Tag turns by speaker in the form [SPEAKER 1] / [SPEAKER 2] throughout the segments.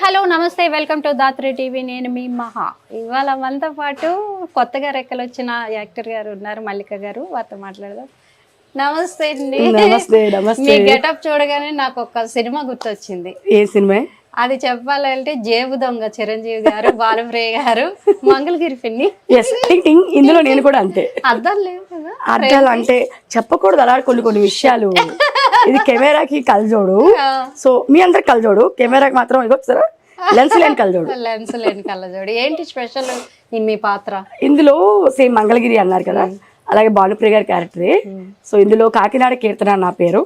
[SPEAKER 1] Hello నమస్తే welcome to Dhatri TV. నేను మీ మహా. ఇవాళ మనతో పాటు కొత్తగా రెక్కలు వచ్చిన యాక్టర్ గారు ఉన్నారు, మల్లిక గారు. వారితో మాట్లాడదాం. నమస్తే అండి.
[SPEAKER 2] నమస్తే. నమస్తే.
[SPEAKER 1] మీ గెటప్ చూడగానే నాకు ఒక సినిమా గుర్తొచ్చింది.
[SPEAKER 2] ఏ సినిమా?
[SPEAKER 1] అది చెప్పాలంటే జేబు దొంగ, చిరంజీవి గారు, బాలప్రియ గారు, మంగళగిరి పిన్ని.
[SPEAKER 2] ఇందులో నేను కూడా అంతే.
[SPEAKER 1] అర్థం లేవు కదా,
[SPEAKER 2] అర్థాలు అంటే చెప్పకూడదు అలా కొన్ని విషయాలు. ఇది కెమెరాకి కలజోడు, సో మీ అందరికి కలజోడు, కెమెరాకి మాత్రం ఇగొచ్చారా లెన్స్ లేని కలజోడు.
[SPEAKER 1] లెన్స్ లేని కళ్ళజోడు. ఏంటి స్పెషల్ మీ పాత్ర?
[SPEAKER 2] ఇందులో సేమ్ మంగళగిరి అన్నారు కదా, అలాగే బాలుప్రియ గారి క్యారెక్టరే. సో ఇందులో కాకినాడ కీర్తన నా పేరు,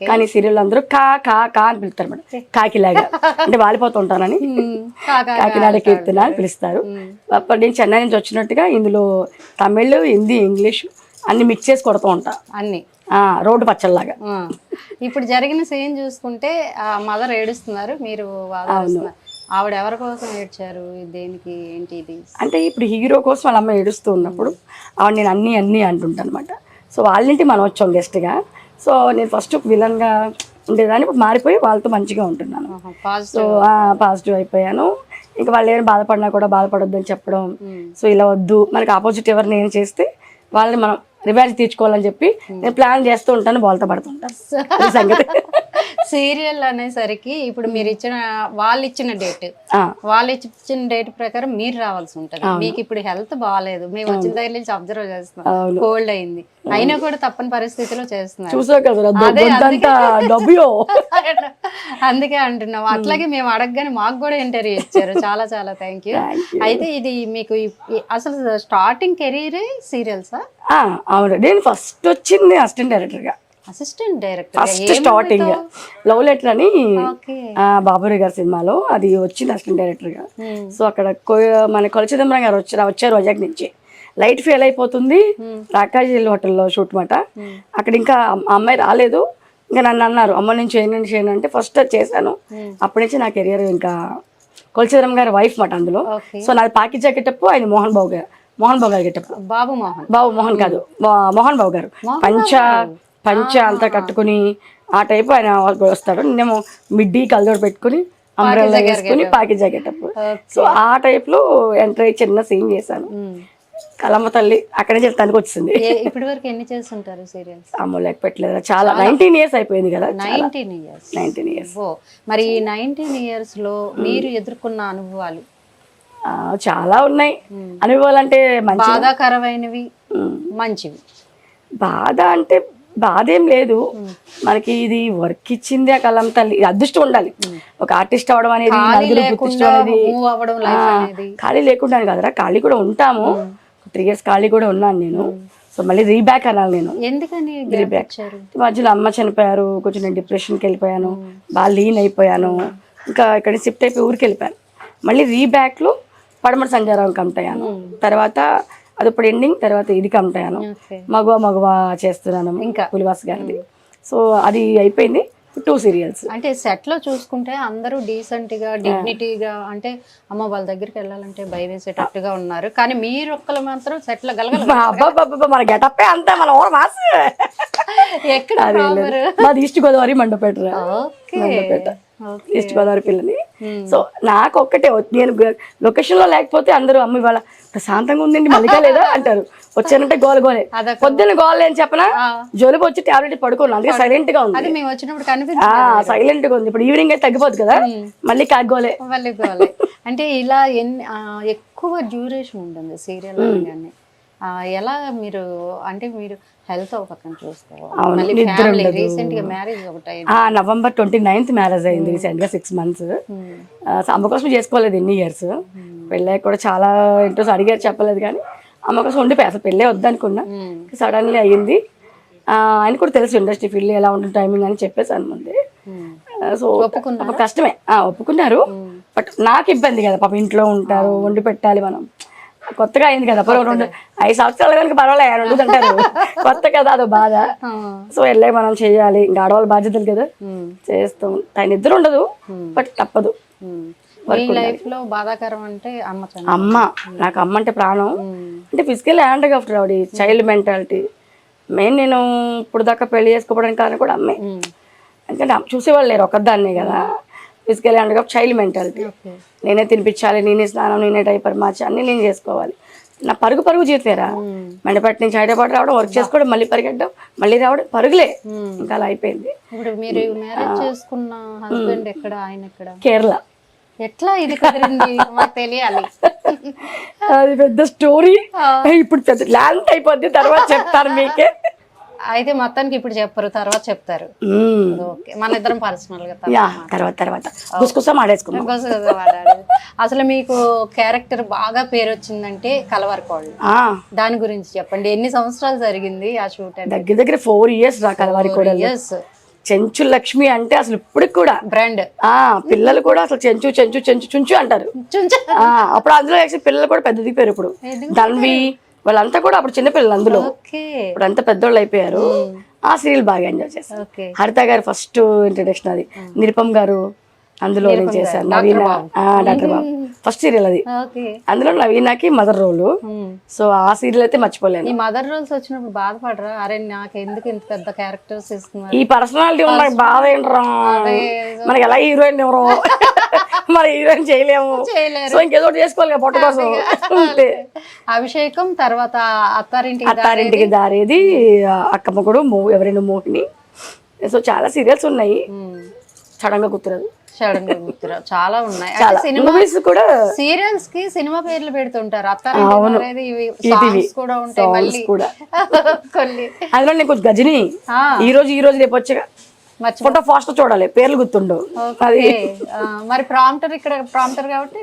[SPEAKER 2] కానీ సీరియల్ అందరూ కా కా కా అని పిలుస్తారు మేడం. కాకిలాగా అంటే వాలిపోతుంటానని కాకినాడ కీర్తన అని పిలుస్తారు. అప్పుడు నేను చెన్నై నుంచి వచ్చినట్టుగా ఇందులో తమిళ్, హిందీ, ఇంగ్లీష్ అన్ని మిక్స్ చేసి కొడుతూ ఉంటా, అన్ని రోడ్డు పచ్చళ్ళలాగా.
[SPEAKER 1] ఇప్పుడు జరిగిన సీన్ చూసుకుంటే మదర్ ఏడుస్తున్నారు, మీరు ఆవిడ ఎవరి కోసం ఏడ్చారు, దేనికి, ఏంటి ఇది?
[SPEAKER 2] అంటే ఇప్పుడు హీరో కోసం వాళ్ళ అమ్మ ఏడుస్తూ ఉన్నప్పుడు ఆవిడ నేను అన్నీ అంటుంటాను అనమాట. సో వాళ్ళింటి మనం వచ్చాం గెస్ట్గా. సో నేను ఫస్ట్ విలన్గా ఉండేదాన్ని, ఇప్పుడు మారిపోయి వాళ్ళతో మంచిగా ఉంటున్నాను. సో పాజిటివ్ అయిపోయాను. ఇంకా వాళ్ళు ఏమైనా బాధపడినా కూడా బాధపడొద్దు అని చెప్పడం. సో ఇలా వద్దు, మనకి ఆపోజిట్ ఎవరిని ఏం చేస్తే వాళ్ళని మనం రివెంజ్ తీర్చుకోవాలని చెప్పి నేను ప్లాన్ చేస్తూ ఉంటాను, బాల్తో పడుతుంటాను. సంగతి
[SPEAKER 1] సీరియల్ అనేసరికి ఇప్పుడు మీరు ఇచ్చిన వాళ్ళు ఇచ్చిన డేట్ ప్రకారం మీరు రావాల్సి ఉంటుంది. మీకు ఇప్పుడు హెల్త్ బాగాలేదు, మేము వచ్చిన దగ్గర నుంచి అబ్జర్వ్ చేస్తున్నాం, కోల్డ్ అయింది, అయినా కూడా తప్పని పరిస్థితిలో చేస్తున్నారు. అందుకే అంటున్నాం. అట్లాగే మేము అడగగానే మాకు కూడా ఇంటర్వ్యూ ఇచ్చారు. చాలా చాలా థ్యాంక్ యూ. అయితే ఇది మీకు అసలు స్టార్టింగ్ కెరీరే సీరియల్సా?
[SPEAKER 2] అవును, నేను ఫస్ట్ వచ్చింది assistant director. First starting love letter అని బాబురావు గారి సినిమాలో అది వచ్చింది అసిస్టెంట్ డైరెక్టర్ గా. సో అక్కడ మన కొలచిదంబరం గారు వచ్చారు వైజాగ్ నుంచి. లైట్ ఫెయిల్ అయిపోతుంది, రాకాజీ హోటల్లో షూట్ మాట. అక్కడ ఇంకా అమ్మాయి రాలేదు. ఇంకా నన్ను అన్నారు, అమ్మ నేను చేయను అంటే ఫస్ట్ చేశాను. అప్పటి నుంచి నా కెరియర్ ఇంకా కొలచిదంబరం గారి వైఫ్ మాట అందులో. సో నాది పాకిజా గెటప్, ఆయన మోహన్ బాబు గారు గెటప్. బాబు మోహన్ కాదు, మోహన్ బాబు గారు. పంచ అంతా కట్టుకుని ఆ టైప్ ఆయన వస్తాడు. నేనేమో మిడ్డీ కల్దోడు పెట్టుకుని అంబ్రెల్లా వేసుకుని పాకిజా గెటప్. సో ఆ టైప్ లో ఎంటర్ అయ్యి చిన్న సీన్ చేశాను. కలమ్మ తల్లి అక్కడే చెప్తానికి వచ్చింది.
[SPEAKER 1] ఇప్పటి వరకు ఎన్ని చేస్తుంటారు సీరియల్స్?
[SPEAKER 2] అమ్మో లెక్క పెట్టలేదు, చాలా 19 years అయిపోయింది కదా.
[SPEAKER 1] 19 years. మరి ఈ 19 years లో మీరు ఎదుర్కొన్న అనుభవాలు?
[SPEAKER 2] చాలా ఉన్నాయి అనుభవాలు. అంటే
[SPEAKER 1] బాధాకరమైనవి, మంచివి.
[SPEAKER 2] బాధ అంటే బాధ ఏం లేదు మనకి. ఇది వర్క్ ఇచ్చింది ఆ కలం తల్లి, అదృష్టం ఉండాలి. ఒక ఆర్టిస్ట్ అవడం అనేది, ఖాళీ లేకుండా కదరా. ఖాళీ కూడా ఉంటాము, 3 years ఖాళీ కూడా ఉన్నాను నేను. సో మళ్ళీ రీబ్యాక్ అనాలి నేను.
[SPEAKER 1] ఎందుకని
[SPEAKER 2] రీబ్యాక్? మధ్యలో అమ్మ చనిపోయారు, కొంచెం నేను డిప్రెషన్కి వెళ్ళిపోయాను, బాగా లీన్ అయిపోయాను. ఇంకా ఇక్కడ షిఫ్ట్ అయిపోయి ఊరికి వెళ్ళిపోయాను. మళ్ళీ రీబ్యాక్లో పడమటి సంజారావు కమిట్ అయ్యాను. తర్వాత అది ఇప్పుడు ఎండింగ్, తర్వాత ఇది కమిట్ అయ్యాను. మగువ చేస్తున్నాను ఇంకా పులివాస్ గారిది. సో అది అయిపోయింది. 2 serials.
[SPEAKER 1] అంటే సెట్ లో చూసుకుంటే అందరూ డీసెంట్ గా, డిగ్నిటీగా, అంటే అమ్మ వాళ్ళ దగ్గరికి వెళ్ళాలంటే భయం వేసేటట్టుగా ఉన్నారు. కానీ మీరు ఒక్కరు మాత్రం సెట్ లో
[SPEAKER 2] మన గెటప్పే అంతా, మన ఓన్ మాస్.
[SPEAKER 1] ఎక్కడ?
[SPEAKER 2] మాది ఈస్ట్ గోదావరి, మండపేట. ఈస్ట్ గోదావరి పిల్లని. సో నాకు ఒక్కటే, నేను లొకేషన్ లో లేకపోతే అందరూ అమ్మ ఇవాళ ప్రశాంతంగా ఉందండి మల్లిక లేదా అంటారు. వచ్చానంటే గోలే. పొద్దున్న గోలే అని చెప్పనా, జోలికి వచ్చి టాబ్లెట్ పడుకోను. అందుకే సైలెంట్ గా ఉంది, సైలెంట్ గా ఉంది. ఇప్పుడు ఈవినింగ్ అయితే తగ్గిపోతుంది కదా, మళ్ళీ కాగోలే.
[SPEAKER 1] అంటే ఇలా ఎక్కువ డ్యూరేషన్ ఉంటుంది సీరియల్ అనగానే. ఎలా మీరు, అంటే మీరు హెల్త్ ఒక పక్కన చూసుకోవాలి.
[SPEAKER 2] November 29th మ్యారేజ్ అయింది రీసెంట్ గా, 6 months. అమ్మ కోసం చేసుకోలేదు ఎన్ని ఇయర్స్. పెళ్ళి కూడా చాలా ఇంట్రెస్ట్ అడిగారు, చెప్పలేదు. కానీ అమ్మ కోసం ఉండిపోయి అసలు పెళ్ళే వద్దనుకున్నా, సడన్లీ అయ్యింది. ఆయన కూడా తెలుసు ఇండస్ట్రీ ఫీల్డ్ ఎలా ఉంటుంది టైమింగ్ అని చెప్పేసాను ముందే. సో కష్టమే, ఒప్పుకున్నారు. బట్ నాకు ఇబ్బంది కదా, పాప ఇంట్లో ఉంటారు, వండి పెట్టాలి. మనం కొత్తగా అయింది కదా, 5 సంవత్సరాలు కనుక పర్వాలేదు అంటారు, కొత్త కదా అదో బాధ. సో వెళ్ళే మనం చెయ్యాలి, ఇంకా ఆడవాళ్ళ బాధ్యతలు కదా, చేస్తాం. ఆయన ఇద్దరు ఉండదు, బట్ తప్పదు.
[SPEAKER 1] లైఫ్ లో బాధాకరం అంటే
[SPEAKER 2] అమ్మ. నాకు అమ్మ అంటే ప్రాణం. అంటే ఫిజికల్ అండ్ ఆఫ్టర్ ఆవిడ చైల్డ్ మెంటాలిటీ మెయిన్. నేను ఇప్పుడు దాకా పెళ్లి చేసుకోవడానికి కారణం కూడా అమ్మే. ఎందుకంటే చూసేవాళ్ళు లేరు, ఒక్కదాన్నే కదా. Physical hand child mentality. నేనే తినిపించాలి, నేనే స్నానం, నేనే డైపర్ మార్చి అన్నీ నేను చేసుకోవాలి. నా పరుగు జీవితేరా. మండపట్టి నుంచి హైదరాబాద్ రావడం, వర్క్ చేసుకోవడం, మళ్ళీ పరిగెట్టడం, మళ్ళీ రావడం, పరుగులే. ఇంకా అలా అయిపోయింది.
[SPEAKER 1] ఇప్పుడు మీరు మ్యారేజ్ చేసుకున్న హస్బెండ్ ఎక్కడ, ఆయన ఎక్కడ?
[SPEAKER 2] కేరళ.
[SPEAKER 1] ఎట్లా ఇది కుదిరింది మాకు తెలియాలి.
[SPEAKER 2] అది పెద్ద స్టోరీ, ఇప్పుడు పెద్ద ల్యాండ్ అయిపోద్ది, తర్వాత చెప్తాను మీకే.
[SPEAKER 1] అయితే మొత్తానికి ఇప్పుడు చెప్పరు, తర్వాత చెప్తారు. ఓకే, మన ఇద్దరం పర్సనల్ గా
[SPEAKER 2] తర్వాత గుసగుస మాడేసుకున్నాం.
[SPEAKER 1] అసలు మీకు క్యారెక్టర్ బాగా పేరు వచ్చిందంటే కలవారికోళ్ళు, దాని గురించి చెప్పండి. ఎన్ని సంవత్సరాలు జరిగింది ఆ షూట్?
[SPEAKER 2] దగ్గర 4 years రా కలవారికోళ్ళు. చెంచు లక్ష్మి అంటే అసలు ఇప్పటికి కూడా
[SPEAKER 1] బ్రాండ్.
[SPEAKER 2] పిల్లలు కూడా అసలు చెంచు చెంచు చెంచు చుంచు అంటారు. అప్పుడు అందులో పిల్లలు కూడా పెద్ద దిగిపోయారు. ఇప్పుడు ధన్వి వాళ్ళంతా కూడా అప్పుడు చిన్నపిల్లలు, అందులో ఇప్పుడు అంతా పెద్దోళ్ళు అయిపోయారు. ఆ సీరియల్ బాగా ఎంజాయ్ చేశారు. హరిత గారు ఫస్ట్ ఇంట్రడక్షన్, అది నిరుపమ్ గారు అందులో నేను చేశాను. నవీన, డాక్టర్ బాబు ఫస్ట్ సీరియల్ అది. అందులో నవీనాకి మదర్ రోల్. సో ఆ సీరియల్ అయితే మర్చిపోలేను.
[SPEAKER 1] ఈ మదర్ రోల్స్ వచ్చినప్పుడు బాధపడరా? అరే నాకు ఎందుకు ఇంత పెద్ద క్యారెక్టర్స్ ఇస్తున్నారు,
[SPEAKER 2] ఈ పర్సనాలిటీ నాకు బాధ ఏంట్రా, మనకి ఎలా హీరోయిన్ ఎవరో మరి హీరోయిన్ చేయలేము, సో ఇంకేదో చేసుకోవాలి పొట్ట కోసం.
[SPEAKER 1] అభిషేకం తర్వాత
[SPEAKER 2] అత్తారింటికి దారేది, అక్కమ్మకుడు, ఎవరైనా మోహిని. సో చాలా సీరియల్స్ ఉన్నాయి, సడన్ గా గుర్తురాదు.
[SPEAKER 1] చాలా ఉన్నాయి.
[SPEAKER 2] సినిమాస్ కూడా
[SPEAKER 1] సీరియల్స్ కి సినిమా పేర్లు పెడుతుంటారు. అత్తారింటికి కూడా ఉంటాయి మళ్ళీ కొన్ని.
[SPEAKER 2] అందులో నీకు గజని ఈ రోజు రేపు వచ్చగా ఫోటో ఫాస్ట్ చూడాలి, పేర్లు గుర్తుండవు. అది
[SPEAKER 1] మరి ప్రాంప్టర్, ఇక్కడ ప్రాంప్టర్ కాబట్టి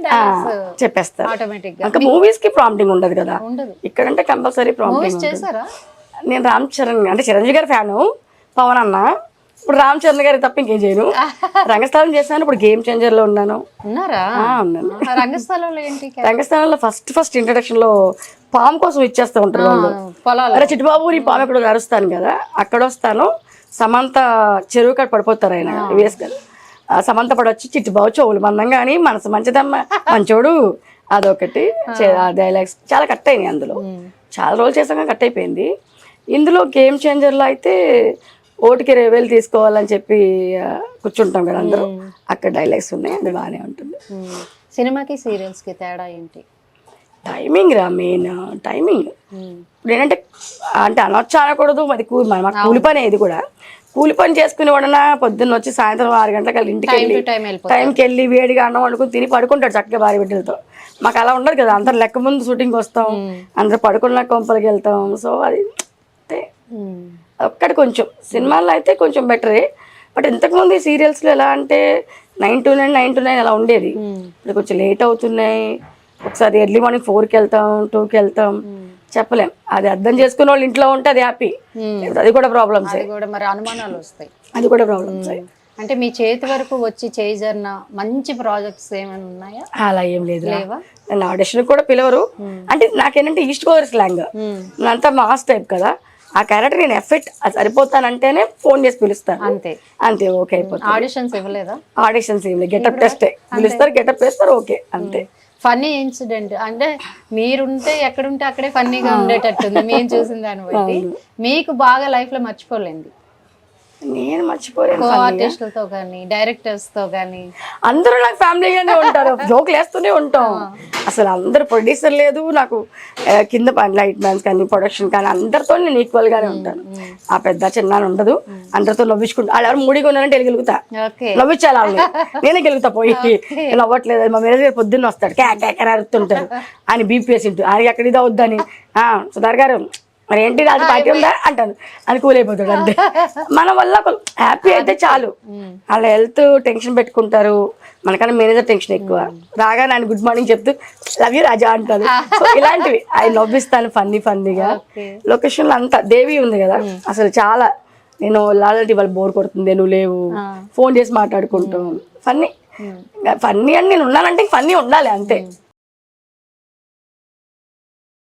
[SPEAKER 2] చెప్పేస్తారు
[SPEAKER 1] ఆటోమేటిక్ గా.
[SPEAKER 2] ఇంకా మూవీస్ కి ప్రాంప్టింగ్ ఉండదు కదా, ఇక్కడంటే కంపల్సరీ ప్రాంప్టింగ్.
[SPEAKER 1] చేశారా?
[SPEAKER 2] నేను రామ్ చరణ్ అంటే చిరంజీవి గారి ఫ్యాను, పవన్ అన్న. ఇప్పుడు రామ్ చరణ్ గారి తప్ప ఇంకేం చేయను. రంగస్థలం చేశాను, ఇప్పుడు గేమ్ చేంజర్ లో ఉన్నాను.
[SPEAKER 1] ఉన్నాను.
[SPEAKER 2] రంగస్థలంలో ఫస్ట్ ఇంట్రడక్షన్ లో పాము కోసం ఇచ్చేస్తూ ఉంటారు వాళ్ళు. అరే చిట్టుబాబు నీ పాము ఎక్కడ అరుస్తాను కదా, అక్కడ వస్తాను. సమంత చెరువు కాడ పడిపోతారు ఆయన వేసుకొని, సమంత పడొచ్చి చిట్టుబాబు చెవులు మందం కానీ మనసు మంచిదమ్మ మంచోడు, అదొకటి. డైలాగ్స్ చాలా కట్ అయినాయి అందులో. చాలా రోజులు చేసాక కట్ అయిపోయింది. ఇందులో గేమ్ చేంజర్లో అయితే ఓటుకి 20,000 తీసుకోవాలని చెప్పి కూర్చుంటాం కదా అందరూ, అక్కడ డైలాగ్స్ ఉన్నాయి, అది బాగానే ఉంటుంది.
[SPEAKER 1] సినిమాకి సీరియల్స్ కి తేడా ఏంటి?
[SPEAKER 2] టైమింగ్ రా, మెయిన్ టైమింగ్. ఇప్పుడు ఏంటంటే అంటే అనొచ్చు అనకూడదు, మరి మాకు కూలి పని. ఇది కూడా కూలి పని చేసుకునే వాడన్నా పొద్దున్న వచ్చి సాయంత్రం 6 గంటలకు ఇంటికి వెళ్ళి టైంకి వెళ్ళి వేడిగా అన్నం వండుకుని తిని పడుకుంటాడు చక్కగా భార్య బిడ్డలతో. మాకు అలా ఉండదు కదా, అందరు లెక్క ముందు షూటింగ్ వస్తాం, అందరు పడుకున్న కొంపలకి వెళ్తాం. సో అది ఒక్కటి కొంచెం సినిమాల్లో అయితే కొంచెం బెటరే. బట్ ఇంతకుముందు ఈ సీరియల్స్లో ఎలా అంటే 9 to 9 అలా ఉండేది. ఇప్పుడు కొంచెం లేట్ అవుతున్నాయి. ఒకసారి ఎర్లీ మార్నింగ్ 4కి వెళ్తాం, 2కి వెళ్తాం, చెప్పలేం. అది అర్థం చేసుకునే వాళ్ళు ఇంట్లో ఉంటే అది హ్యాపీ, అది కూడా ప్రాబ్లమ్స్.
[SPEAKER 1] మరి అనుమానాలు వస్తాయి,
[SPEAKER 2] అది కూడా ప్రాబ్లమ్స్.
[SPEAKER 1] అంటే మీ చేతి వరకు వచ్చి చేయజరిన మంచి ప్రాజెక్ట్స్ ఏమైనా ఉన్నాయా?
[SPEAKER 2] అలా ఏం లేదు. నన్ను ఆడిషన్ కూడా పిలవరు. అంటే నాకేంటంటే ఈస్ట్ గోదావరి స్లాంగ్, అంతా మాస్ టైప్ కదా, ఆ క్యారెక్టర్ నేను ఎఫెక్ట్ సరిపోతానంటేనే ఫోన్ చేసి పిలుస్తాను, అంతే అంతే. ఓకే అయిపోతుంది.
[SPEAKER 1] ఆడిషన్స్ ఇవ్వలేదా?
[SPEAKER 2] ఆడిషన్స్ ఏం లేదు, గెటప్ టెస్టే పిలుస్తారు, గెటప్ వేస్తారు, ఓకే అంతే.
[SPEAKER 1] ఫన్నీ ఇన్సిడెంట్ అంటే మీరుంటే ఎక్కడుంటే అక్కడే ఫన్నీగా ఉండేటట్టుంది మేము చూసిన దాన్ని బట్టి. మీకు బాగా లైఫ్ లో మర్చిపోలేండి?
[SPEAKER 2] నేను మర్చిపోలేను.
[SPEAKER 1] ఆర్టిస్టులతో కానీ డైరెక్టర్స్తో కానీ
[SPEAKER 2] అందరూ నాకు ఫ్యామిలీగానే ఉంటారు, జోకులు వేస్తూనే ఉంటాం. అసలు అందరు ప్రొడ్యూసర్ లేదు నాకు, కింద లైట్ మ్యాన్స్ కానీ ప్రొడక్షన్ కానీ అందరితో నేను ఈక్వల్ గానే ఉంటాను. ఆ పెద్ద చిన్న ఉండదు, అందరితో నవ్వించుకుంటా. వాళ్ళు ఎవరు మూడిగా ఉన్నారంటే వెళ్ళగలుగుతా, నవ్వించాలి వాళ్ళని, నేనే గెలుగుతా. పోయి నవ్వట్లేదు, మా మేనేజర్ పొద్దున్న వస్తాడు, క్యాకెర అరుతుంటారు, ఆయన బీపీఎస్ ఇంటూ ఆయన ఎక్కడ ఇది అవుద్దని, సుధార్ గారు మరి ఏంటి రాజు పార్టీ ఉందా అంటాను, అని కూల్ అయిపోతాడు. అంతే, మన వల్ల హ్యాపీ అయితే చాలు. వాళ్ళ హెల్త్ టెన్షన్ పెట్టుకుంటారు, మనకన్నా మేనేజర్ టెన్షన్ ఎక్కువ. రాగానే ఆయన గుడ్ మార్నింగ్ చెప్తూ లవ్ యూ రాజా అంటారు. సో ఇలాంటివి ఆయన నవ్విస్తాను ఫన్నీగా. లొకేషన్లో అంతా దేవి ఉంది కదా, అసలు చాలా నేను లాంటి వాళ్ళు బోర్ కొడుతుంది, నువ్వు లేవు, ఫోన్ చేసి మాట్లాడుకుంటాం. ఫన్నీ అని నేను ఉన్నానంటే ఫన్నీ ఉండాలి అంతే.